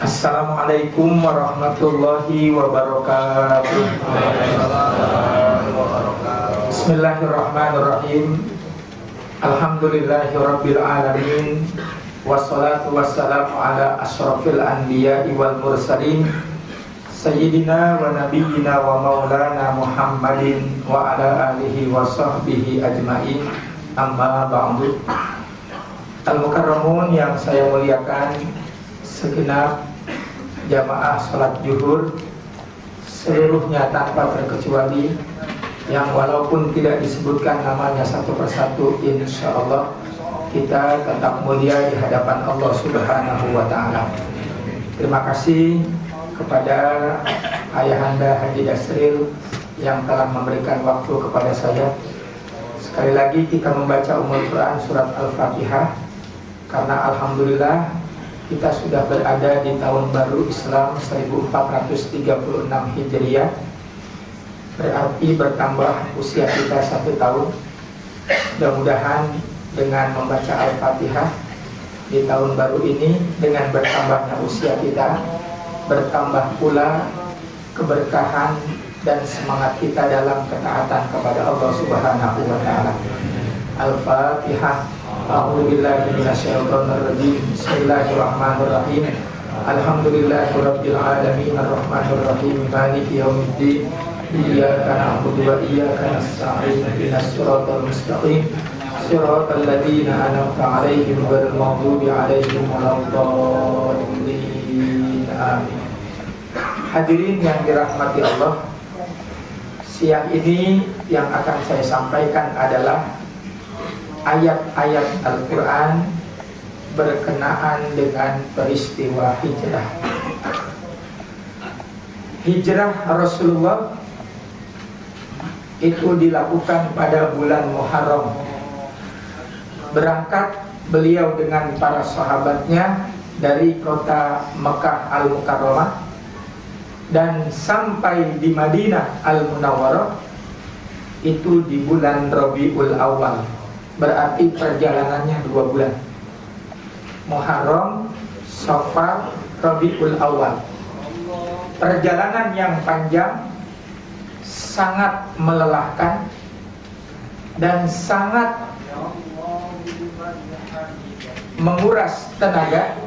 Assalamualaikum warahmatullahi wabarakatuh. Bismillahirrahmanirrahim. Alhamdulillahirabbil alamin. Wassalatu wassalamu ala asyrafil anbiya'i wal mursalin sayyidina wa nabiyyina wa maulana Muhammadin wa ala alihi wa sahbihi ajmain. Amma ba'du. Al-mukarramun yang saya muliakan, segenap jamaah sholat zuhur seluruhnya tanpa terkecuali, yang walaupun tidak disebutkan namanya satu persatu, insya Allah kita tetap mulia di hadapan Allah Subhanahu wa Ta'ala. Terima kasih kepada Ayahanda Haji Dasril yang telah memberikan waktu kepada saya. Sekali lagi kita membaca Ummul Quran surat Al-Fatihah, karena alhamdulillah kita sudah berada di tahun baru Islam 1436 Hijriah. Berarti bertambah usia kita 1 tahun. Mudah-mudahan dengan membaca Al-Fatihah di tahun baru ini, dengan bertambahnya usia kita, bertambah pula keberkahan dan semangat kita dalam ketaatan kepada Allah Subhanahu wa Ta'ala. Al-Fatihah. A'udzubillahi minasyaitonirrajim. Bismillahirrahmanirrahim. Alhamdulillahirabbil alamin arrahmanirrahim maliki yaumiddin. Iyyaka na'budu wa iyyaka nasta'in. Ihdinas siratal mustaqim. Siratal ladzina an'amta 'alaihim ghairil maghdubi 'alaihim waladdallin. Amin. Hadirin yang dirahmati Allah, siang ini yang akan saya sampaikan adalah ayat-ayat Al-Quran berkenaan dengan peristiwa hijrah. Hijrah Rasulullah itu dilakukan pada bulan Muharram. Berangkat beliau dengan para sahabatnya dari kota Mekah Al-Mukarramah dan sampai di Madinah Al-Munawwarah itu di bulan Rabiul Awal. Berarti perjalanannya 2 bulan, Muharram, Safar, Rabiul Awal. Perjalanan yang panjang, sangat melelahkan dan sangat menguras tenaga.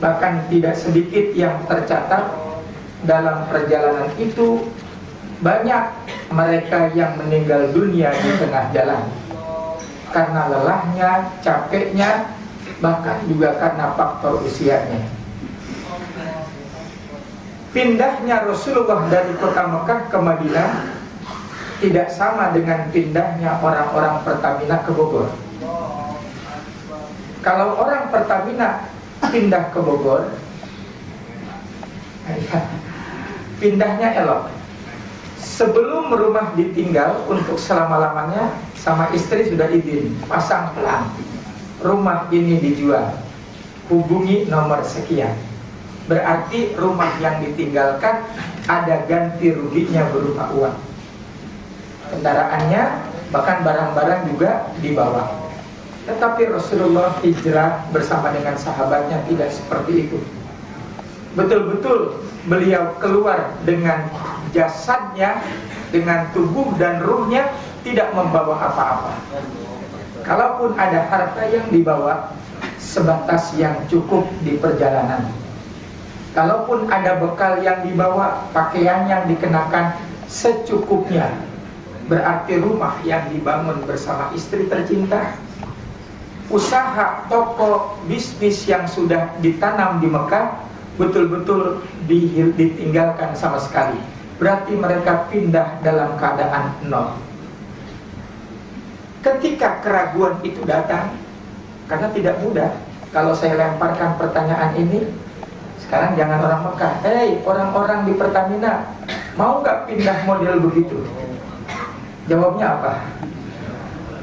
Bahkan tidak sedikit yang tercatat dalam perjalanan itu, banyak mereka yang meninggal dunia di tengah jalan karena lelahnya, capeknya, bahkan juga karena faktor usianya. Pindahnya Rasulullah dari kota Mekah ke Madinah tidak sama dengan pindahnya orang-orang Pertamina ke Bogor. Kalau orang Pertamina pindah ke Bogor, pindahnya elok. Sebelum rumah ditinggal untuk selama-lamanya, sama istri sudah izin, pasang pelang, rumah ini dijual, hubungi nomor sekian. Berarti rumah yang ditinggalkan ada ganti ruginya berupa uang. Kendaraannya, bahkan barang-barang juga dibawa. Tetapi Rasulullah hijrah bersama dengan sahabatnya tidak seperti itu. Betul-betul beliau keluar dengan jasadnya, dengan tubuh dan ruhnya, tidak membawa apa-apa. Kalaupun ada harta yang dibawa, sebatas yang cukup di perjalanan. Kalaupun ada bekal yang dibawa, pakaian yang dikenakan secukupnya. Berarti rumah yang dibangun bersama istri tercinta, usaha, toko, bisnis yang sudah ditanam di Mekah, betul-betul ditinggalkan sama sekali. Berarti mereka pindah dalam keadaan nol. Ketika keraguan itu datang, karena tidak mudah. Kalau saya lemparkan pertanyaan ini, sekarang jangan orang Mekah, hei orang-orang di Pertamina, mau gak pindah model begitu? Jawabnya apa?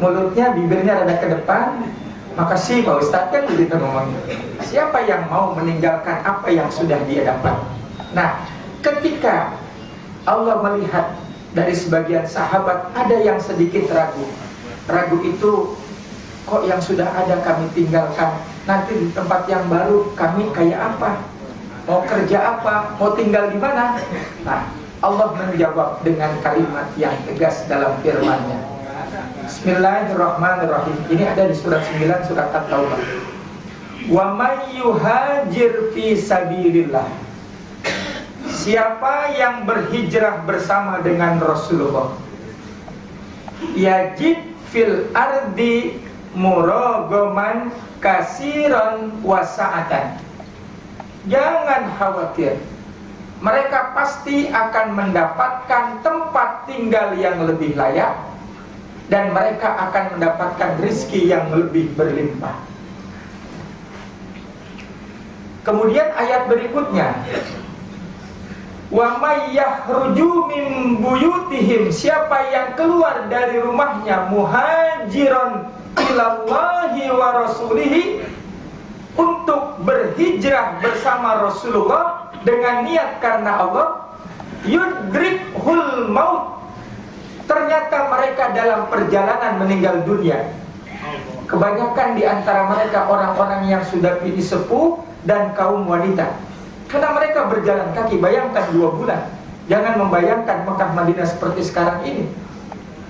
Mulutnya, bibirnya rada ke depan, makasih Pak Ustadz, kan begitu ngomongnya. Siapa yang mau meninggalkan apa yang sudah dia dapat? Nah, ketika Allah melihat dari sebagian sahabat ada yang sedikit ragu, ragu itu, kok yang sudah ada kami tinggalkan, nanti di tempat yang baru kami kayak apa? Mau kerja apa? Mau tinggal di mana? Nah, Allah menjawab dengan kalimat yang tegas dalam firman-Nya. Bismillahirrahmanirrahim. Ini ada di surat 9 surat At-Taubah. Wa may yuhajir fi sabilillah. Siapa yang berhijrah bersama dengan Rasulullah, yajid fil ardi muragoman kasiran wasa'atan. Jangan khawatir, mereka pasti akan mendapatkan tempat tinggal yang lebih layak, dan mereka akan mendapatkan rizki yang lebih berlimpah. Kemudian ayat berikutnya, wa may yakhruju min buyutihim, siapa yang keluar dari rumahnya muhajiron ilallahi wa rasulihi, untuk berhijrah bersama Rasulullah dengan niat karena Allah, yudrikhul maut, ternyata mereka dalam perjalanan meninggal dunia. Kebanyakan di antara mereka orang-orang yang sudah pilih sepuh dan kaum wanita, karena mereka berjalan kaki. Bayangkan 2 bulan. Jangan membayangkan Mekah Madinah seperti sekarang ini,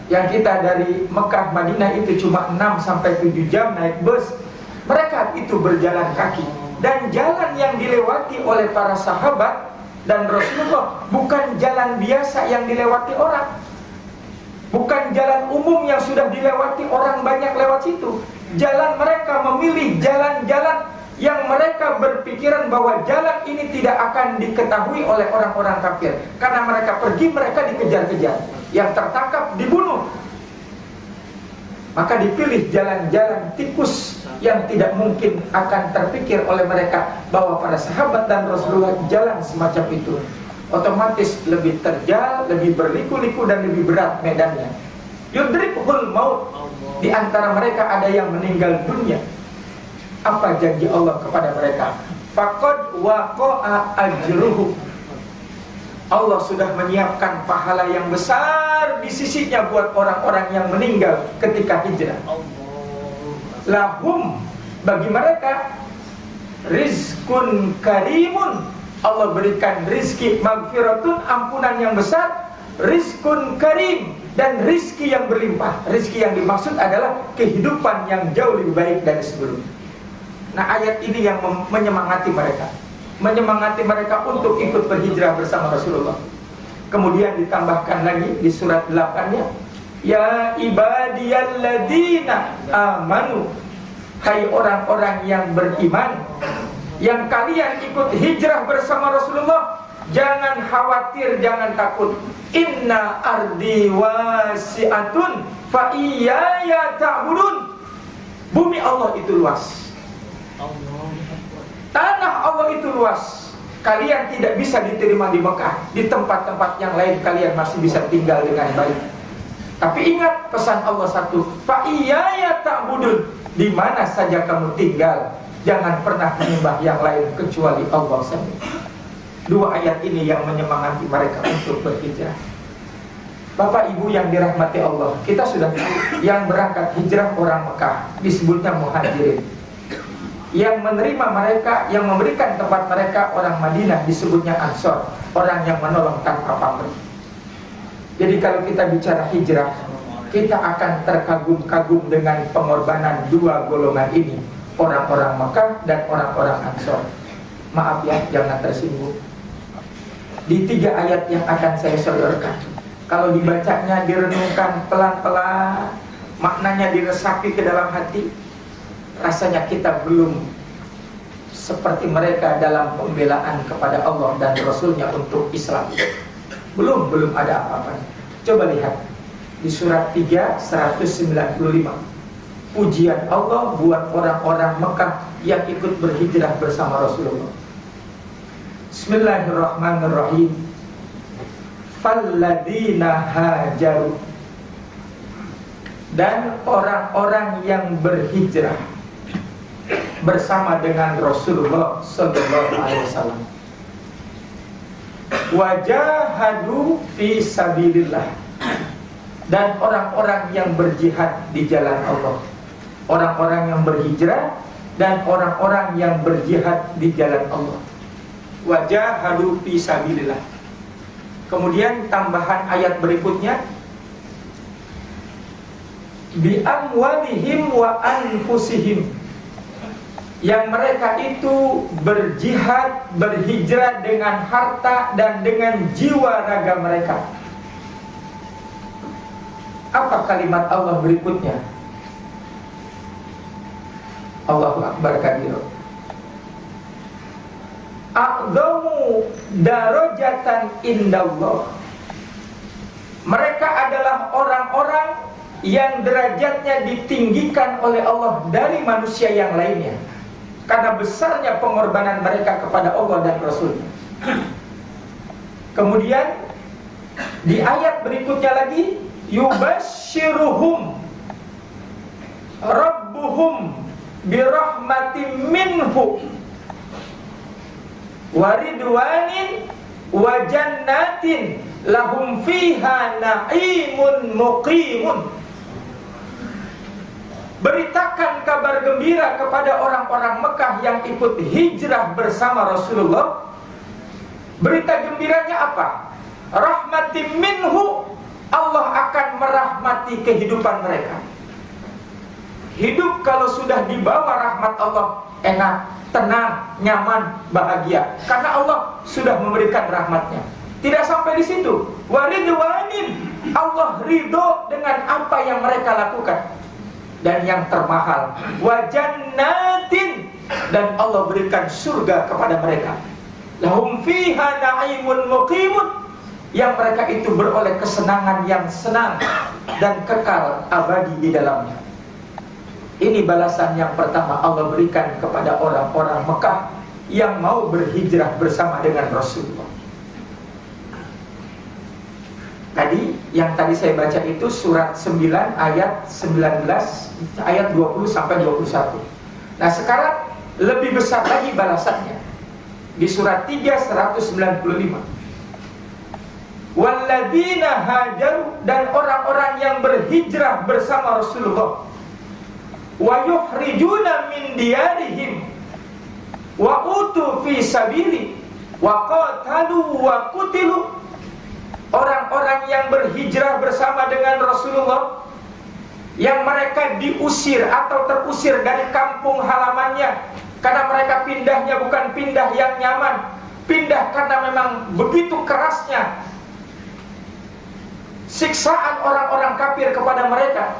yang kita dari Mekah Madinah itu cuma 6-7 jam naik bus. Mereka itu berjalan kaki, dan jalan yang dilewati oleh para sahabat dan Rasulullah bukan jalan biasa yang dilewati orang, bukan jalan umum yang sudah dilewati orang banyak lewat situ. Jalan mereka memilih jalan-jalan yang mereka berpikiran bahwa jalan ini tidak akan diketahui oleh orang-orang kafir. Karena mereka pergi, mereka dikejar-kejar, yang tertangkap dibunuh. Maka dipilih jalan-jalan tikus yang tidak mungkin akan terpikir oleh mereka bahwa para sahabat dan Rasulullah jalan semacam itu. Otomatis lebih terjal, lebih berliku-liku, dan lebih berat medannya. Yudrikhul maut. Di antara mereka ada yang meninggal dunia. Apa janji Allah kepada mereka? Faqad waqa'a ajruhu. Allah sudah menyiapkan pahala yang besar di sisinya buat orang-orang yang meninggal ketika hijrah. Lahum, bagi mereka, rizkun karimun. Allah berikan rizki magfiratun, ampunan yang besar, rizkun karim, dan rizki yang berlimpah. Rizki yang dimaksud adalah kehidupan yang jauh lebih baik dari sebelumnya. Nah, ayat ini yang menyemangati mereka, menyemangati mereka untuk ikut berhijrah bersama Rasulullah. Kemudian ditambahkan lagi di surat 8-nya, ya ibadiyalladzina amanu, hai orang-orang yang beriman, yang kalian ikut hijrah bersama Rasulullah, jangan khawatir, jangan takut. Inna ardi wasi'atun fa iyaya ta'budun. Bumi Allah itu luas, tanah Allah itu luas. Kalian tidak bisa diterima di Mekah. Di tempat-tempat yang lain kalian masih bisa tinggal dengan baik. Tapi ingat pesan Allah satu, fa iyaya ta'budun. Di mana saja kamu tinggal, jangan pernah menyembah yang lain kecuali Allah saja. 2 ayat ini yang menyemangati mereka untuk berhijrah. Bapak Ibu yang dirahmati Allah, kita sudah tahu yang berangkat hijrah orang Mekah disebutnya muhajirin. Yang menerima mereka, yang memberikan tempat mereka orang Madinah disebutnya Ansor, orang yang menolong tanpa pamrih. Jadi kalau kita bicara hijrah, kita akan terkagum-kagum dengan pengorbanan 2 golongan ini, orang-orang Mekah dan orang-orang Ansor. Maaf ya, jangan tersinggung. Di 3 ayat yang akan saya sodorkan, kalau dibacanya, direnungkan pelan-pelan, maknanya diresapi ke dalam hati, rasanya kita belum seperti mereka dalam pembelaan kepada Allah dan Rasulnya untuk Islam. Belum ada apa-apa. Coba lihat di surat 3 195. Pujian Allah buat orang-orang Mekah yang ikut berhijrah bersama Rasulullah. Bismillahirrahmanirrahim. Falladzina hajaru, dan orang-orang yang berhijrah bersama dengan Rasulullah sallallahu alaihi wasallam, wajahadu fi sabilillah, dan orang-orang yang berjihad di jalan Allah. Orang-orang yang berhijrah dan orang-orang yang berjihad di jalan Allah. wajahadu fi sabilillah. Kemudian tambahan ayat berikutnya, bi amwalihim wa anfusihim, yang mereka itu berjihad, berhijrah dengan harta dan dengan jiwa raga mereka. Apa kalimat Allah berikutnya? Allahu Akbar kabir. A'dhamu darajatan indallah. Mereka adalah orang-orang yang derajatnya ditinggikan oleh Allah dari manusia yang lainnya, karena besarnya pengorbanan mereka kepada Allah dan Rasul-Nya. Kemudian di ayat berikutnya lagi, yubashshiruhum rabbuhum birahmatin minhu waridwanin wa jannatin lahum fiha na'imun muqimun. Beritakan kabar gembira kepada orang-orang Mekah yang ikut hijrah bersama Rasulullah. Berita gembiranya apa? Rahmatin minhu, Allah akan merahmati kehidupan mereka. Hidup kalau sudah dibawa rahmat Allah, enak, tenang, nyaman, bahagia, karena Allah sudah memberikan rahmatnya. Tidak sampai di situ, waridwanin, Allah ridho dengan apa yang mereka lakukan. Dan yang termahal, wajannatin, dan Allah berikan surga kepada mereka. Lahum fiha na'imun muqimun, yang mereka itu beroleh kesenangan yang senang dan kekal abadi di dalamnya. Ini balasan yang pertama Allah berikan kepada orang-orang Mekah yang mau berhijrah bersama dengan Rasulullah. Tadi, yang tadi saya baca itu surat 9 ayat 19, ayat 20 sampai 21. Nah sekarang lebih besar lagi balasannya di surat 3 195. Walladzina hajaru, dan orang-orang yang berhijrah bersama Rasulullah, wa yukhrijuna min diyarihim wa utu fi sabili wa qatalu wa qutilu. Orang-orang yang berhijrah bersama dengan Rasulullah, yang mereka diusir atau terusir dari kampung halamannya, karena mereka pindahnya bukan pindah yang nyaman, pindah karena memang begitu kerasnya siksaan orang-orang kafir kepada mereka.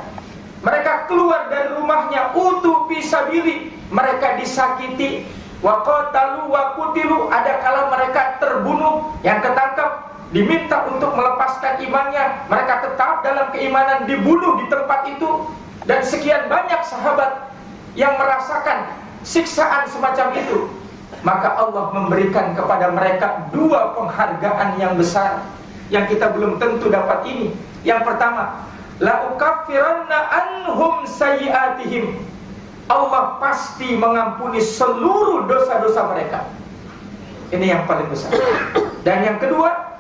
Mereka keluar dari rumahnya, utu fisabili, mereka disakiti, wa qatalu wa qutilu, ada kala mereka terbunuh, yang ketangkap diminta untuk melepaskan imannya, mereka tetap dalam keimanan, dibunuh di tempat itu. Dan sekian banyak sahabat yang merasakan siksaan semacam itu. Maka Allah memberikan kepada mereka dua penghargaan yang besar, yang kita belum tentu dapat ini. Yang pertama, la ukaffiranna anhum sayyi'atihim, Allah pasti mengampuni seluruh dosa-dosa mereka. Ini yang paling besar. Dan yang kedua,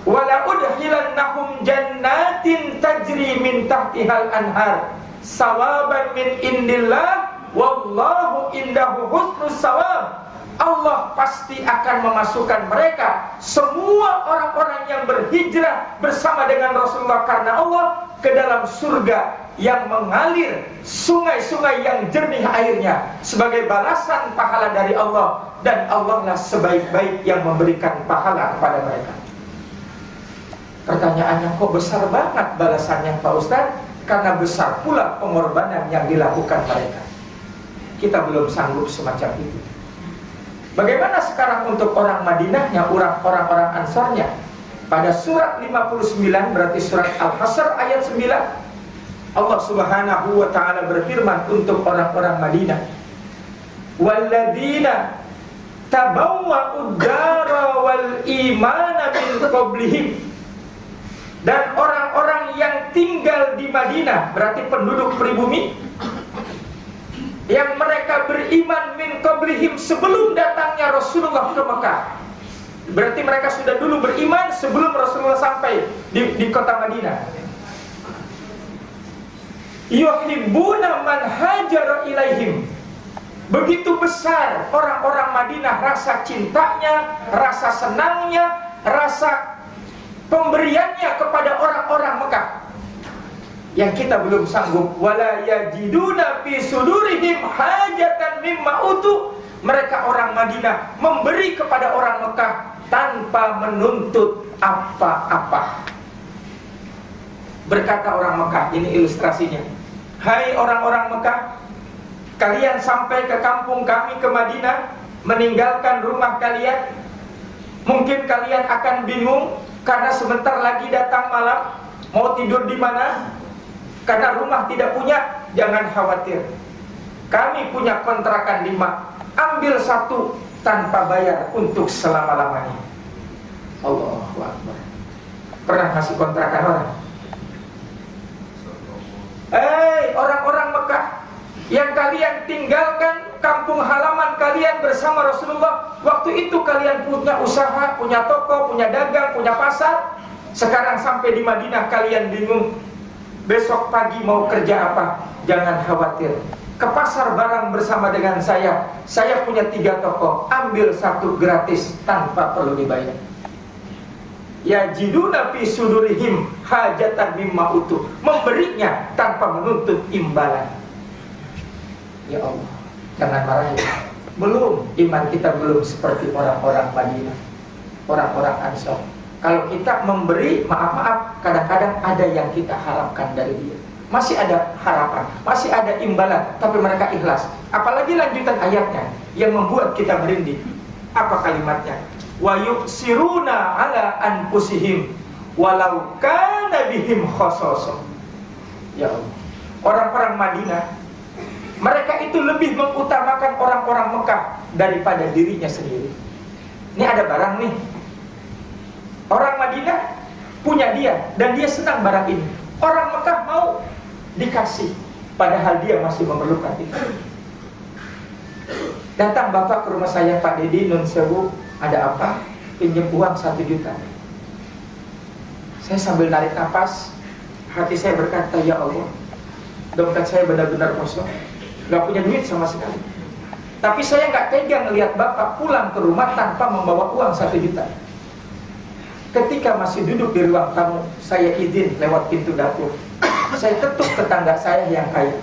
wala udkhilannahum jannatin tajri min tahtihal anhar sawaban min indillah wallahu indahu husnus sawab. Allah pasti akan memasukkan mereka, semua orang-orang yang berhijrah bersama dengan Rasulullah karena Allah, ke dalam surga yang mengalir sungai-sungai yang jernih airnya, sebagai balasan pahala dari Allah. Dan Allah lah sebaik-baik yang memberikan pahala kepada mereka. Pertanyaannya, kok besar banget balasannya Pak Ustaz? Karena besar pula pengorbanan yang dilakukan mereka. Kita belum sanggup semacam itu. Bagaimana sekarang untuk orang Madinahnya, orang-orang Ansarnya? Pada surat 59, berarti surat Al-Hasr ayat 9, Allah Subhanahu wa ta'ala berfirman untuk orang-orang Madinah, walladzina tabawwa'ud dara wal imana min qablihim, dan orang-orang yang tinggal di Madinah, berarti penduduk pribumi, yang mereka beriman min qablihim, sebelum datangnya Rasulullah ke Mekah. Berarti mereka sudah dulu beriman sebelum Rasulullah sampai di kota Madinah. Yuhibbuna man hajara ilaihim, Begitu besar orang-orang Madinah rasa cintanya, rasa senangnya, rasa pemberiannya kepada orang-orang Mekah, yang kita belum sanggup. Wala yajiduna fi sudurihim hajatan mimma utu. Mereka orang Madinah memberi kepada orang Mekah tanpa menuntut apa-apa. Berkata orang Mekah, ini ilustrasinya, hai orang-orang Mekah, kalian sampai ke kampung kami ke Madinah, meninggalkan rumah kalian. Mungkin kalian akan bingung karena sebentar lagi datang malam, mau tidur di mana? Karena rumah tidak punya. Jangan khawatir, kami punya kontrakan 5. Ambil 1 tanpa bayar untuk selama-lamanya. Allahu Akbar. Pernah kasih kontrakan orang? Orang-orang Mekah yang kalian tinggalkan kampung halaman kalian bersama Rasulullah. Waktu itu kalian punya usaha, punya toko, punya dagang, punya pasar. Sekarang sampai di Madinah kalian bingung, besok pagi mau kerja apa? Jangan khawatir, ke pasar barang bersama dengan saya. Saya punya 3 toko, ambil 1 gratis tanpa perlu dibayar. Yajiduna fi sudurihim hajatan mimma utu. Memberinya tanpa menuntut imbalan. Ya Allah, jangan marah ya. Belum, iman kita belum seperti orang-orang Madinah, orang-orang Ansor. Kalau kita memberi, maaf-maaf, kadang-kadang ada yang kita harapkan dari dia. Masih ada harapan, masih ada imbalan, tapi mereka ikhlas. Apalagi lanjutan ayatnya yang membuat kita merinding. Apa kalimatnya? Wa yu'siruna ala anfusihim walau kana bihim khasasah. Ya Allah, orang-orang Madinah, mereka itu lebih mengutamakan orang-orang Mekah daripada dirinya sendiri. Ini ada barang nih, orang Madinah punya dia dan dia senang barang ini. Orang Mekah mau dikasih, padahal dia masih memerlukan itu. Datang bapak ke rumah saya, Pak Dedi, Nun Sewu, ada apa? Pinjam uang 1 juta. Saya sambil narik nafas, hati saya berkata, ya Allah, dompet saya benar-benar kosong, gak punya duit sama sekali. Tapi saya gak tega ngelihat bapak pulang ke rumah tanpa membawa uang 1 juta. Ketika masih duduk di ruang tamu, saya izin lewat pintu dapur. Saya ketuk tetangga saya yang kaya.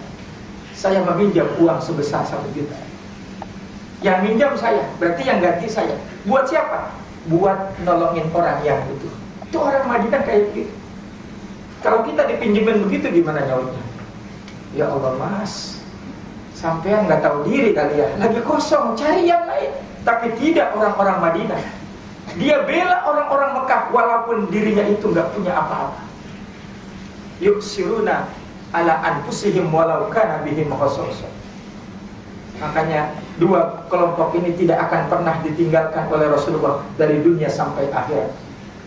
Saya meminjam uang sebesar 1 juta. Yang minjam saya, berarti yang ganti saya. Buat siapa? Buat nolongin orang yang butuh. Itu orang Madinah kayak gitu. Kalau kita dipinjemin begitu gimana nyautnya? Ya Allah mas, sampean nggak tahu diri kali ya, lagi kosong, cari yang lain. Tapi tidak orang-orang Madinah. Dia bela orang-orang Mekah walaupun dirinya itu nggak punya apa-apa. Yuksiruna ala anfusihim walau kana bihim khasasah. Makanya 2 kelompok ini tidak akan pernah ditinggalkan oleh Rasulullah dari dunia sampai akhirat.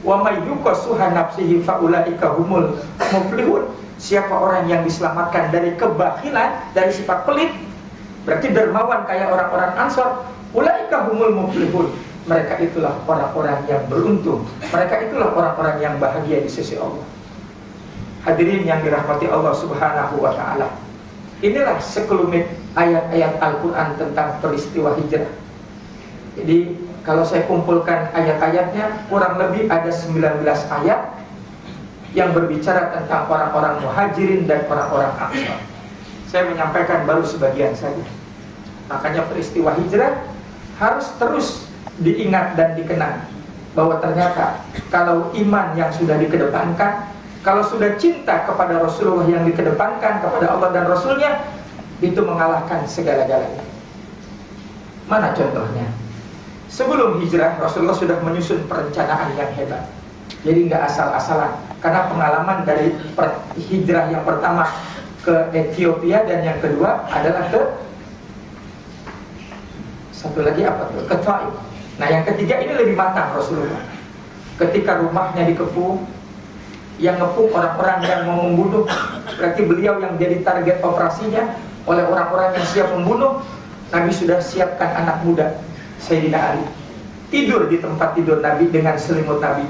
Wa may yuqasuha nafsihi faulaika humul muflihun. Siapa orang yang diselamatkan dari kebakilan, dari sifat pelit, berarti dermawan kayak orang-orang Ansor, ulaika humul muflihun. Mereka itulah orang-orang yang beruntung. Mereka itulah orang-orang yang bahagia di sisi Allah. Hadirin yang dirahmati Allah Subhanahu wa taala. Inilah sekelumit ayat-ayat Al-Quran tentang peristiwa hijrah. Jadi kalau saya kumpulkan ayat-ayatnya, kurang lebih ada 19 ayat yang berbicara tentang orang-orang muhajirin dan orang-orang ansar. Saya menyampaikan baru sebagian saja. Makanya peristiwa hijrah harus terus diingat dan dikenang, bahwa ternyata kalau iman yang sudah dikedepankan, kalau sudah cinta kepada Rasulullah yang dikedepankan, kepada Allah dan Rasulnya, itu mengalahkan segala-galanya. Mana contohnya? Sebelum hijrah, Rasulullah sudah menyusun perencanaan yang hebat. Jadi nggak asal-asalan. Karena pengalaman dari hijrah yang pertama ke Ethiopia dan yang kedua adalah ke satu lagi apa tuh? Ke Taif. Nah yang ketiga ini lebih matang Rasulullah. Ketika rumahnya dikepung, yang ngepung orang-orang yang mau membunuh, berarti beliau yang jadi target operasinya oleh orang-orang yang siap membunuh. Nabi sudah siapkan anak muda Sayyidina Ali, tidur di tempat tidur Nabi dengan selimut Nabi.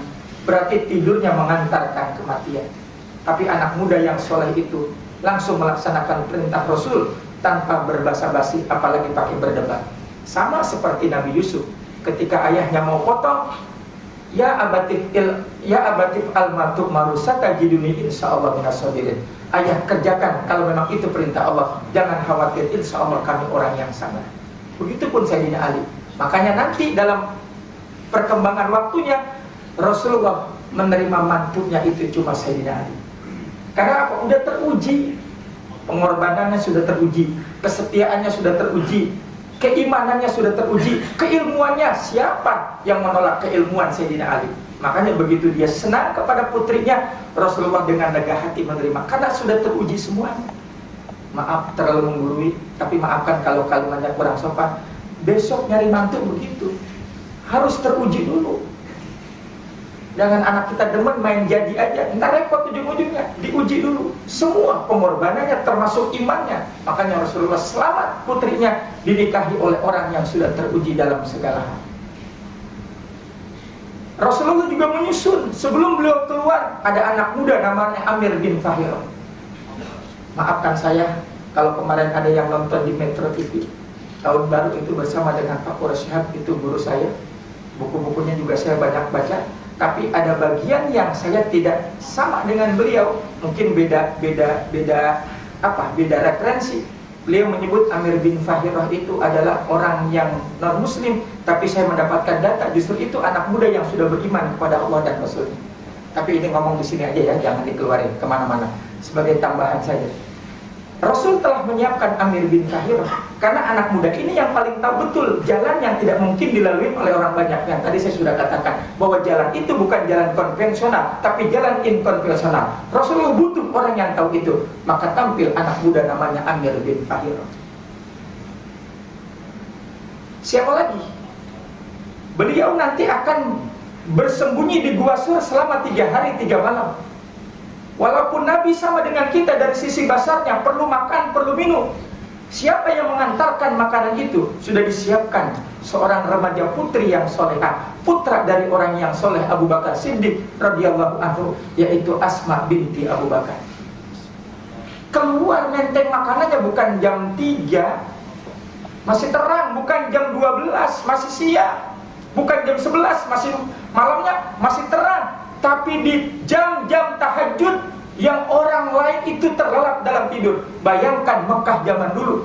Berarti tidurnya mengantarkan kematian. Tapi anak muda yang soleh itu langsung melaksanakan perintah Rasul, tanpa berbasa-basi, apalagi pakai berdebat. Sama seperti Nabi Yusuf ketika ayahnya mau potong, ya abatif al-matub marusata jiduni insyaallah minasabirin. Ayah, kerjakan kalau memang itu perintah Allah, jangan khawatir, insyaallah kami orang yang sabar. Begitupun Sayyidina Ali. Makanya nanti dalam perkembangan waktunya Rasulullah menerima mantunya itu cuma Sayyidina Ali. Karena apa? Udah teruji, pengorbanannya sudah teruji, kesetiaannya sudah teruji, keimanannya sudah teruji, keilmuannya. Siapa yang menolak keilmuan Sayyidina Ali? Makanya begitu dia senang kepada putrinya, Rasulullah dengan lega hati menerima, karena sudah teruji semuanya. Maaf terlalu menggurui, tapi maafkan kalau kalimatnya kurang sopan. Besok nyari mantu begitu, harus teruji dulu. Jangan anak kita demen main jadi aja, ntar repot ujung-ujungnya. Diuji dulu semua pengorbanannya, termasuk imannya. Makanya Rasulullah selamat putrinya dinikahi oleh orang yang sudah teruji dalam segala hal. Rasulullah juga menyusun, sebelum beliau keluar ada anak muda namanya Amir bin Fahir. Maafkan saya kalau kemarin ada yang nonton di Metro TV tahun baru itu bersama dengan Pak Qurasyhab, itu guru saya. Buku-bukunya juga saya banyak baca. Tapi ada bagian yang saya tidak sama dengan beliau, mungkin beda referensi. Beliau menyebut Amir bin Fahirah itu adalah orang yang non muslim, tapi saya mendapatkan data justru itu anak muda yang sudah beriman kepada Allah dan Rasulnya. Tapi ini ngomong di sini aja ya, jangan dikeluarin kemana-mana. Sebagai tambahan saja, Rasul telah menyiapkan Amir bin Fahirah karena anak muda ini yang paling tahu betul jalan yang tidak mungkin dilalui oleh orang banyak. Yang tadi saya sudah katakan bahwa jalan itu bukan jalan konvensional, tapi jalan inkonvensional. Rasulullah butuh orang yang tahu itu, maka tampil anak muda namanya Amir bin Fahirah. Siapa lagi? Beliau nanti akan bersembunyi di Gua Sur selama 3 hari 3 malam. Walaupun Nabi sama dengan kita dari sisi basarnya, perlu makan, perlu minum. Siapa yang mengantarkan makanan itu? Sudah disiapkan seorang remaja putri yang solehah, putra dari orang yang soleh Abu Bakar Siddiq radhiyallahu anhu, yaitu Asma binti Abu Bakar. Keluar menteng makanannya bukan jam 3, masih terang, bukan jam 12, masih siang, bukan jam 11, masih malamnya masih terang. Tapi di jam-jam tahajud yang orang lain itu terlelap dalam tidur. Bayangkan Mekah zaman dulu.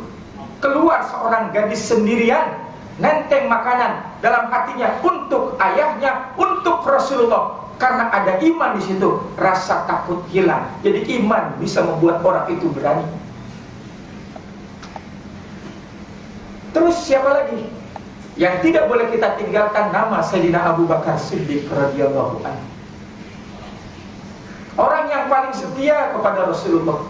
Keluar seorang gadis sendirian, nenteng makanan dalam hatinya untuk ayahnya, untuk Rasulullah. Karena ada iman di situ, rasa takut hilang. Jadi iman bisa membuat orang itu berani. Terus siapa lagi yang tidak boleh kita tinggalkan? Nama Sayyidina Abu Bakar Siddiq radhiyallahu anhu. Orang yang paling setia kepada Rasulullah.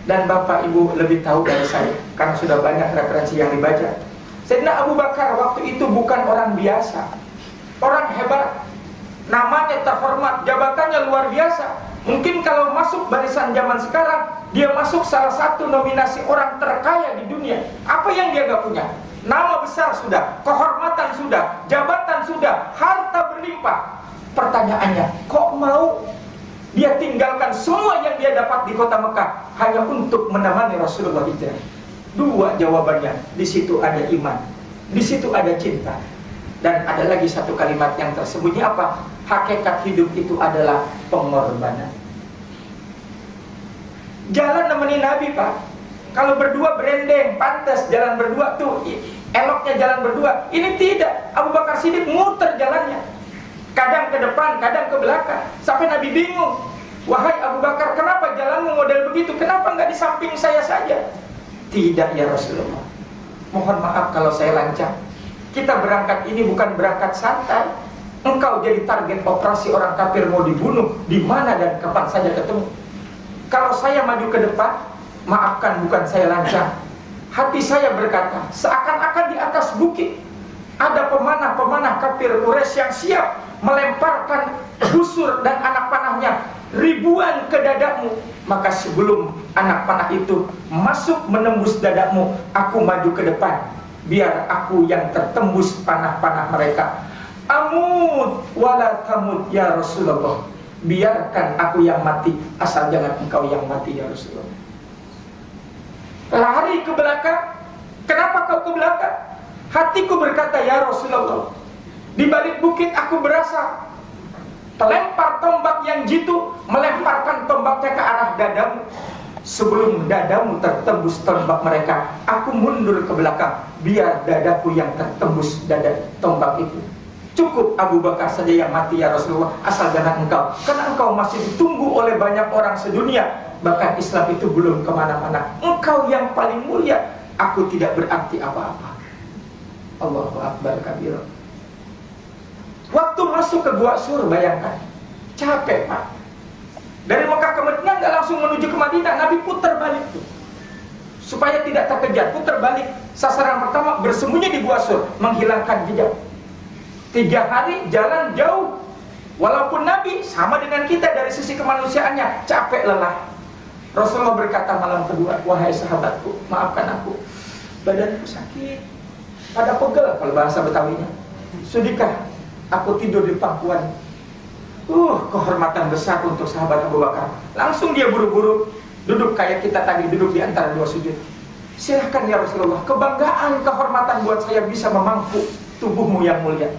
Dan Bapak Ibu lebih tahu dari saya, karena sudah banyak referensi yang dibaca. Sayyidina Abu Bakar waktu itu bukan orang biasa, orang hebat. Namanya terhormat, jabatannya luar biasa. Mungkin kalau masuk barisan zaman sekarang, dia masuk salah satu nominasi orang terkaya di dunia. Apa yang dia gak punya? Nama besar sudah, kehormatan sudah, jabatan sudah, harta berlimpah. Pertanyaannya, kok mau dia tinggalkan semua yang dia dapat di kota Mekah hanya untuk menemani Rasulullah hijrah? Dua jawabannya, di situ ada iman, di situ ada cinta, dan ada lagi satu kalimat yang tersembunyi apa? Hakikat hidup itu adalah pengorbanan. Jalan nemenin Nabi, Pak. Kalau berdua berendeng, pantas jalan berdua tuh, eloknya jalan berdua. Ini tidak. Abu Bakar Siddiq muter jalannya, kadang ke depan, kadang ke belakang, sampai Nabi bingung. Wahai Abu Bakar, kenapa jalanmu model begitu? Kenapa nggak di samping saya saja? Tidak ya Rasulullah, mohon maaf kalau saya lancang. Kita berangkat ini bukan berangkat santai. Engkau jadi target operasi orang kafir, mau dibunuh di mana dan kapan saja ketemu. Kalau saya maju ke depan, maafkan, bukan saya lancang. Hati saya berkata, seakan-akan di atas bukit ada pemanah-pemanah kafir Quraisy yang siap melemparkan busur dan anak panahnya ribuan ke dadamu. Maka sebelum anak panah itu masuk menembus dadamu, aku maju ke depan, biar aku yang tertembus panah-panah mereka. Amut wala tamut ya Rasulullah, biarkan aku yang mati, asal jangan engkau yang mati ya Rasulullah. lari ke belakang. Kenapa kau ke belakang? Hatiku berkata, ya Rasulullah, di balik bukit aku berasa terlempar tombak yang jitu, melemparkan tombaknya ke arah dadamu. Sebelum dadamu tertembus tombak mereka, aku mundur ke belakang, biar dadaku yang tertembus tombak itu. Cukup Abu Bakar saja yang mati ya Rasulullah, asal jangan engkau, karena engkau masih ditunggu oleh banyak orang sedunia. Bahkan Islam itu belum kemana-mana. Engkau yang paling mulia, aku tidak berarti apa-apa. Allahu Akbar kabira. Waktu masuk ke Gua Sur, bayangkan, capek Pak. Dari Mekah ke Madinah nggak langsung menuju ke Madinah, Nabi putar balik tuh, supaya tidak terkejar, putar balik. Sasaran pertama bersembunyi di Gua Sur, menghilangkan jejak. 3 hari jalan jauh. Walaupun Nabi sama dengan kita dari sisi kemanusiaannya, capek lelah. Rasulullah berkata malam kedua, wahai sahabatku, maafkan aku, badanku sakit, pada pegel kalau bahasa Betawinya. Sudikah aku tidur di pangkuan? Kehormatan besar untuk sahabat Abu Bakar. Langsung dia buru-buru duduk kayak kita tadi, duduk di antara 2 sujud. Silahkan ya Rasulullah, kebanggaan, kehormatan buat saya bisa memangku tubuhmu yang mulia.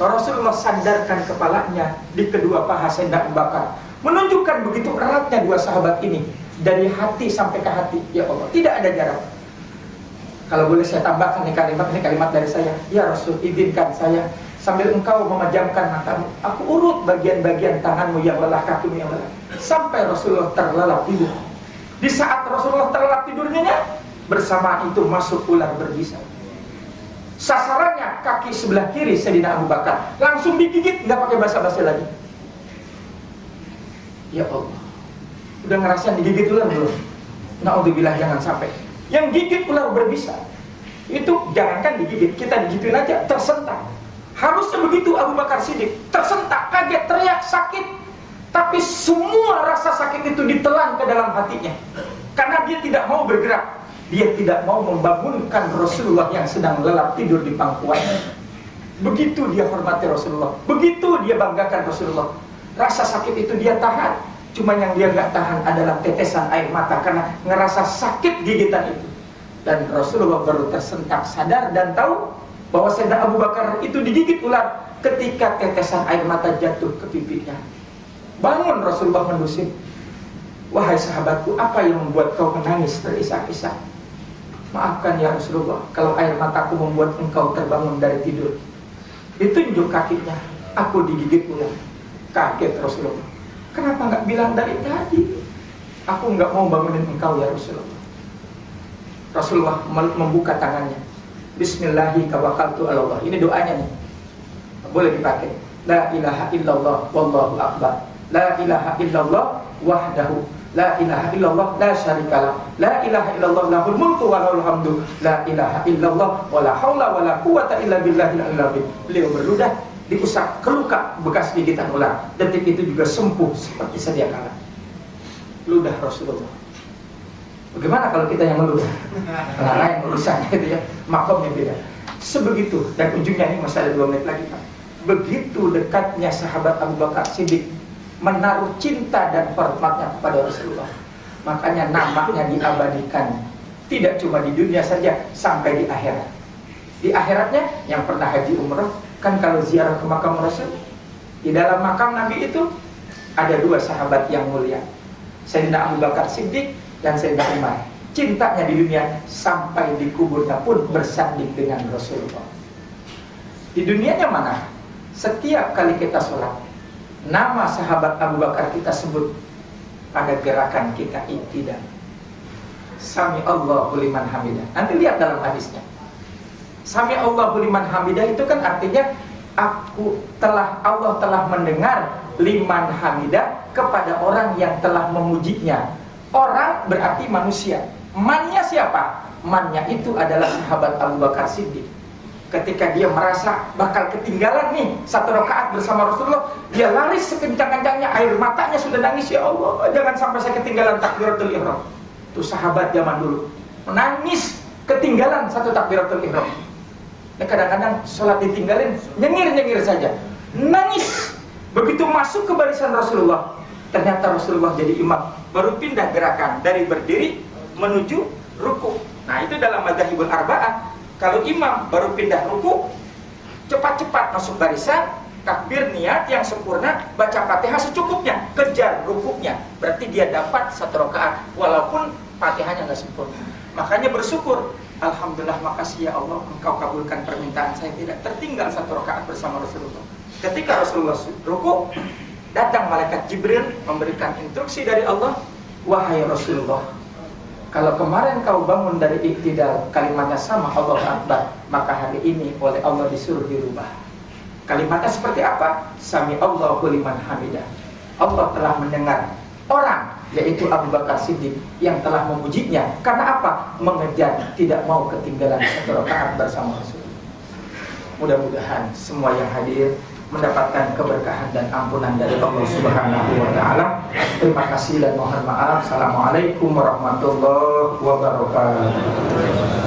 Rasulullah sandarkan kepalanya di kedua paha Sayyidina Abu Bakar, menunjukkan begitu eratnya 2 sahabat ini, dari hati sampai ke hati. Ya Allah, tidak ada jarak. Kalau boleh saya tambahkan ini kalimat dari saya. Ya Rasul, izinkan saya sambil engkau memejamkan matamu, aku urut bagian-bagian tanganmu yang lelah, kakimu yang lelah, sampai Rasulullah terlelap tidur. Di saat Rasulullah terlelap tidurnya, bersamaan itu masuk ular berbisa. Sasarannya kaki sebelah kiri Sayyidina Abu Bakar, langsung digigit, nggak pakai basa-basi lagi. Ya Allah, udah ngerasain digigit ular belum? Na'udzubillah, jangan sampai. Yang gigit ular berbisa itu jangankan digigit, kita digituin aja, tersentak. Harusnya begitu Abu Bakar Siddiq, tersentak, kaget, teriak, sakit. Tapi semua rasa sakit itu ditelan ke dalam hatinya, karena dia tidak mau bergerak. Dia tidak mau membangunkan Rasulullah yang sedang lelap tidur di pangkuannya. Begitu dia hormati Rasulullah, begitu dia banggakan Rasulullah. Rasa sakit itu dia tahan. Cuma yang dia nggak tahan adalah tetesan air mata, karena ngerasa sakit gigitan itu. Dan Rasulullah baru tersentak sadar dan tahu bahwa Sayyidina Abu Bakar itu digigit ular ketika tetesan air mata jatuh ke pipinya. Bangun Rasulullah mendusik. Wahai sahabatku, apa yang membuat kau menangis terisak-isak? Maafkan ya Rasulullah, kalau air mataku membuat engkau terbangun dari tidur. Ditunjuk kakinya, aku digigit ular. Kaget Rasulullah. Kenapa nggak bilang dari tadi? Aku nggak mau bangunin engkau ya Rasulullah. Rasulullah membuka tangannya. Bismillahi tawakkaltu 'ala Allah. Ini doanya nih, boleh dipakai. La ilaha illallah wallahu akbar. La ilaha illallah wahdahu, la ilaha illallah la syarikalah, la ilaha illallah lahul mulku wa lahul hamdu, la ilaha illallah wa la haula wa la quwata illa billahil aliyyil azim. Beliau berludah, diusap ke luka bekas gigitan ular. Detik itu juga sembuh seperti sedia kala. Ludah Rasulullah. Bagaimana kalau kita yang meludah? Karena lain urusannya itu ya, makomnya beda. Sebegitu, dan ujungnya ini masih ada 2 menit lagi Pak. Begitu dekatnya sahabat Abu Bakar Siddiq menaruh cinta dan hormatnya kepada Rasulullah. Makanya namanya diabadikan, tidak cuma di dunia saja, sampai di akhirat. Di akhiratnya, yang pernah haji umrah, kan kalau ziarah ke makam Rasul, di dalam makam Nabi itu ada 2 sahabat yang mulia, Sayyidina Abu Bakar Siddiq dan Sayyidina Umar. Cintanya di dunia sampai di kuburnya pun bersanding dengan Rasulullah. Di dunianya mana? Setiap kali kita sholat, nama sahabat Abu Bakar kita sebut pada gerakan kita iktidal. Sami Allahu liman hamidah. Nanti lihat dalam hadisnya. Sami Allahu liman hamidah itu kan artinya Allah telah mendengar liman hamidah kepada orang yang telah memujinya. Orang berarti manusia. Mannya siapa? Mannya itu adalah sahabat Abu Bakar Siddiq. Ketika dia merasa bakal ketinggalan nih 1 rakaat bersama Rasulullah, dia lari sekencang-kencangnya, air matanya sudah nangis. Ya Allah, jangan sampai saya ketinggalan takbiratul ihram. Itu sahabat zaman dulu, menangis ketinggalan 1 takbiratul ihram. Ya, kadang-kadang sholat ditinggalin, nyengir-nyengir saja, nangis. Begitu masuk ke barisan Rasulullah, ternyata Rasulullah jadi imam, baru pindah gerakan dari berdiri menuju ruku. Nah, itu dalam madzhabul arba'ah. Kalau imam baru pindah ruku, cepat-cepat masuk barisan, takbir niat yang sempurna, baca Fatihah secukupnya, kejar rukuknya. Berarti dia dapat 1 rakaat walaupun Fatihahnya nggak sempurna. Makanya bersyukur, alhamdulillah, makasih ya Allah, Engkau kabulkan permintaan saya, tidak tertinggal 1 rakaat bersama Rasulullah. Ketika Rasulullah ruku, datang malaikat Jibril memberikan instruksi dari Allah, wahai Rasulullah, kalau kemarin kau bangun dari iktidal kalimatnya sama Allahu Akbar, maka hari ini oleh Allah disuruh dirubah. Kalimatnya seperti apa? Sami Allahu liman hamidah. Allah telah mendengar orang, yaitu Abu Bakar Siddiq, yang telah memujinya. Karena apa? Mengejar, tidak mau ketinggalan 1 rakaat bersama Rasulullah. Mudah-mudahan semua yang hadir mendapatkan keberkahan dan ampunan dari Allah Subhanahu wa taala. Terima kasih dan mohon maaf. Assalamualaikum warahmatullahi wabarakatuh.